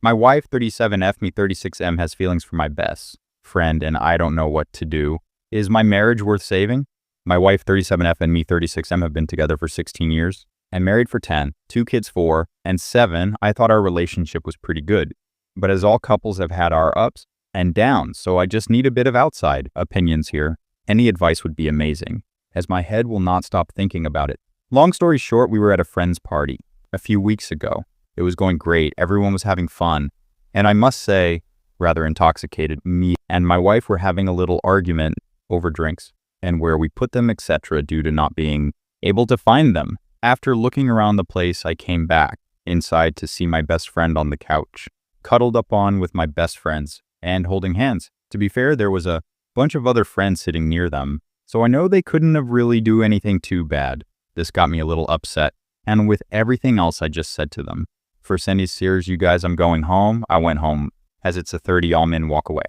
My wife, 37F, me 36M, has feelings for my best friend, and I don't know what to do. Is my marriage worth saving? My wife, 37F, and me, 36M, have been together for 16 years and married for 10, 2 kids, 4, and 7. I thought our relationship was pretty good, but as all couples have had our ups and downs, so I just need a bit of outside opinions here. Any advice would be amazing, as my head will not stop thinking about it. Long story short, we were at a friend's party a few weeks ago. It was going great. Everyone was having fun. And I must say, rather intoxicated, me and my wife were having a little argument over drinks and where we put them, etc., due to not being able to find them. After looking around the place, I came back inside to see my best friend on the couch, cuddled up on with my best friends and holding hands. To be fair, there was a bunch of other friends sitting near them, so I know they couldn't have really do anything too bad. This got me a little upset. And with everything else I just said to them, for Cindy's Sears, you guys, I'm going home. I went home, as it's a 30 all-men walk away.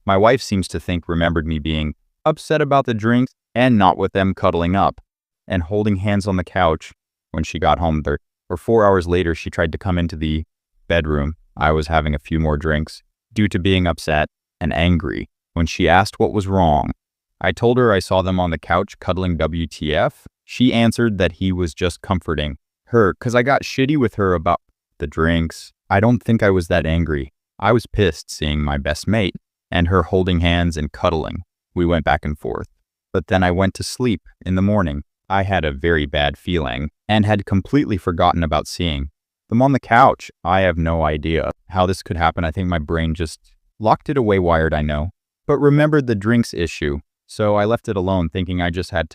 My wife seems to think remembered me being upset about the drinks and not with them cuddling up and holding hands on the couch when she got home there. Or 4 hours later, she tried to come into the bedroom. I was having a few more drinks due to being upset and angry. When she asked what was wrong, I told her I saw them on the couch cuddling WTF. She answered that he was just comforting her because I got shitty with her about the drinks. I don't think I was that angry. I was pissed seeing my best mate and her holding hands and cuddling. We went back and forth. But then I went to sleep in the morning. I had a very bad feeling and had completely forgotten about seeing them on the couch. I have no idea how this could happen. I think my brain just locked it away wired, I know. But remembered the drinks issue. So I left it alone thinking I just had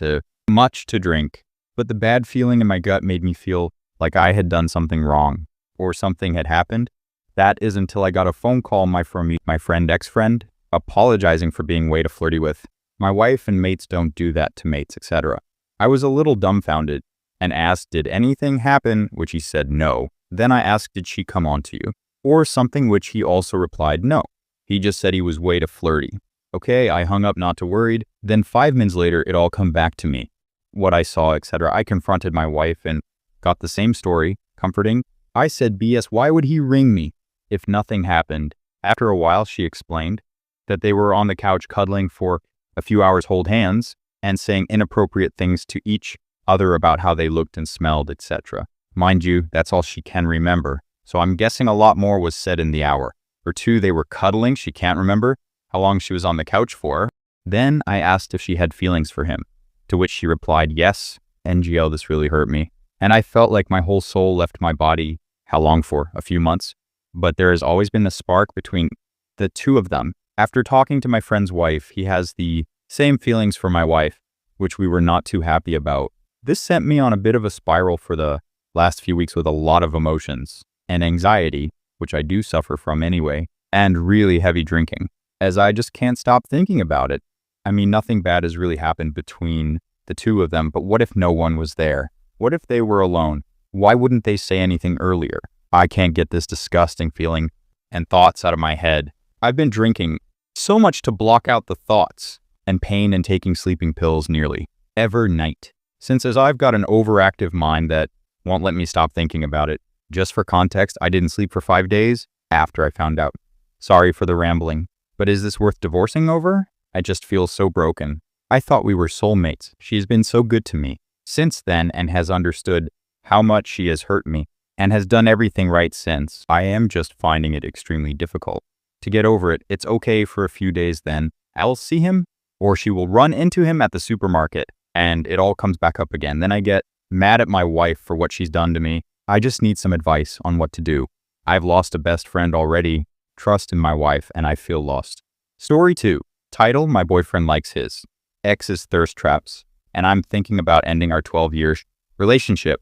much to drink. But the bad feeling in my gut made me feel like I had done something wrong or something had happened. That is until I got a phone call from my friend, ex-friend, apologizing for being way too flirty with my wife, and mates don't do that to mates, etc. I was a little dumbfounded and asked, did anything happen? Which he said no. Then I asked, did she come on to you? Or something, which he also replied no. He just said he was way too flirty. Okay, I hung up, not too worried. Then 5 minutes later, it all come back to me. What I saw, etc. I confronted my wife and got the same story, comforting. I said, BS, why would he ring me if nothing happened? After a while, she explained that they were on the couch cuddling for a few hours, hold hands, and saying inappropriate things to each other about how they looked and smelled, etc. Mind you, that's all she can remember. So I'm guessing a lot more was said in the hour or two they were cuddling. She can't remember how long she was on the couch for. Then I asked if she had feelings for him, to which she replied, yes. NGL, this really hurt me. And I felt like my whole soul left my body. How long for? A few months. But there has always been a spark between the two of them. After talking to my friend's wife, he has the same feelings for my wife, which we were not too happy about. This sent me on a bit of a spiral for the last few weeks with a lot of emotions and anxiety, which I do suffer from anyway, and really heavy drinking, as I just can't stop thinking about it. I mean, nothing bad has really happened between the two of them, but what if no one was there? What if they were alone? Why wouldn't they say anything earlier? I can't get this disgusting feeling and thoughts out of my head. I've been drinking so much to block out the thoughts and pain and taking sleeping pills nearly every night. Since as I've got an overactive mind that won't let me stop thinking about it. Just for context, I didn't sleep for 5 days after I found out. Sorry for the rambling, but is this worth divorcing over? I just feel so broken. I thought we were soulmates. She's been so good to me since then and has understood how much she has hurt me and has done everything right since. I am just finding it extremely difficult to get over it. It's okay for a few days, then I'll see him or she will run into him at the supermarket and it all comes back up again. Then I get mad at my wife for what she's done to me. I just need some advice on what to do. I've lost a best friend already, trust in my wife, and I feel lost. Story 2. Title, my boyfriend likes his ex's thirst traps, and I'm thinking about ending our 12-year relationship.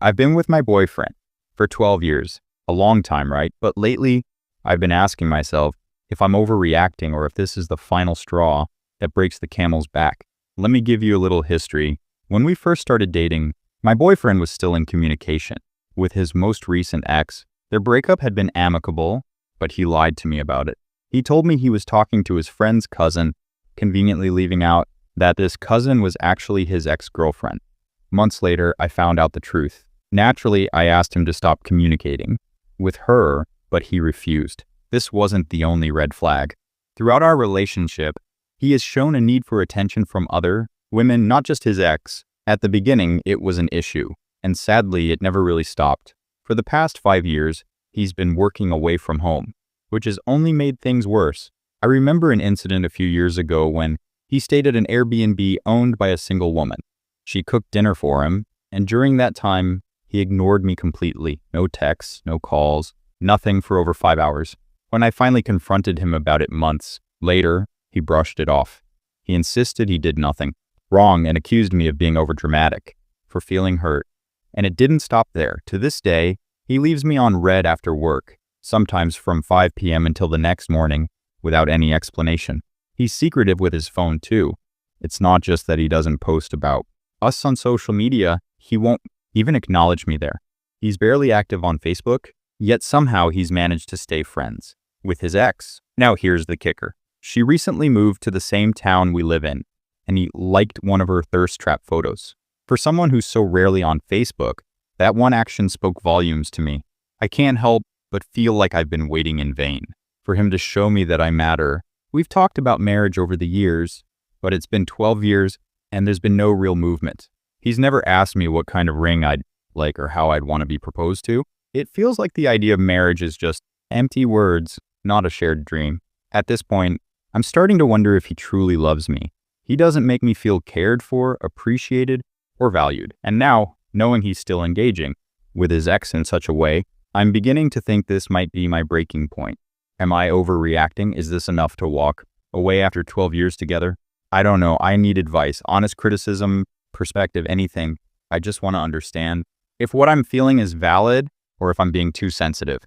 I've been with my boyfriend for 12 years, a long time, right? But lately, I've been asking myself if I'm overreacting or if this is the final straw that breaks the camel's back. Let me give you a little history. When we first started dating, my boyfriend was still in communication with his most recent ex. Their breakup had been amicable, but he lied to me about it. He told me he was talking to his friend's cousin, conveniently leaving out that this cousin was actually his ex-girlfriend. Months later, I found out the truth. Naturally, I asked him to stop communicating with her, but he refused. This wasn't the only red flag. Throughout our relationship, he has shown a need for attention from other women, not just his ex. At the beginning, it was an issue, and sadly, it never really stopped. For the past 5 years, he's been working away from home, which has only made things worse. I remember an incident a few years ago when he stayed at an Airbnb owned by a single woman. She cooked dinner for him, and during that time, he ignored me completely. No texts, no calls, nothing for over 5 hours. When I finally confronted him about it months later, he brushed it off. He insisted he did nothing wrong and accused me of being overdramatic, for feeling hurt. And it didn't stop there. To this day, he leaves me on red after work, sometimes from 5 p.m. until the next morning, without any explanation. He's secretive with his phone too. It's not just that he doesn't post about us on social media, he won't even acknowledge me there. He's barely active on Facebook, yet somehow he's managed to stay friends with his ex. Now here's the kicker. She recently moved to the same town we live in, and he liked one of her thirst trap photos. For someone who's so rarely on Facebook, that one action spoke volumes to me. I can't help but feel like I've been waiting in vain for him to show me that I matter. We've talked about marriage over the years, but it's been 12 years and there's been no real movement. He's never asked me what kind of ring I'd like or how I'd want to be proposed to. It feels like the idea of marriage is just empty words, not a shared dream. At this point, I'm starting to wonder if he truly loves me. He doesn't make me feel cared for, appreciated, or valued. And now, knowing he's still engaging with his ex in such a way, I'm beginning to think this might be my breaking point. Am I overreacting? Is this enough to walk away after 12 years together? I don't know. I need advice, honest criticism, perspective, anything. I just want to understand if what I'm feeling is valid or if I'm being too sensitive.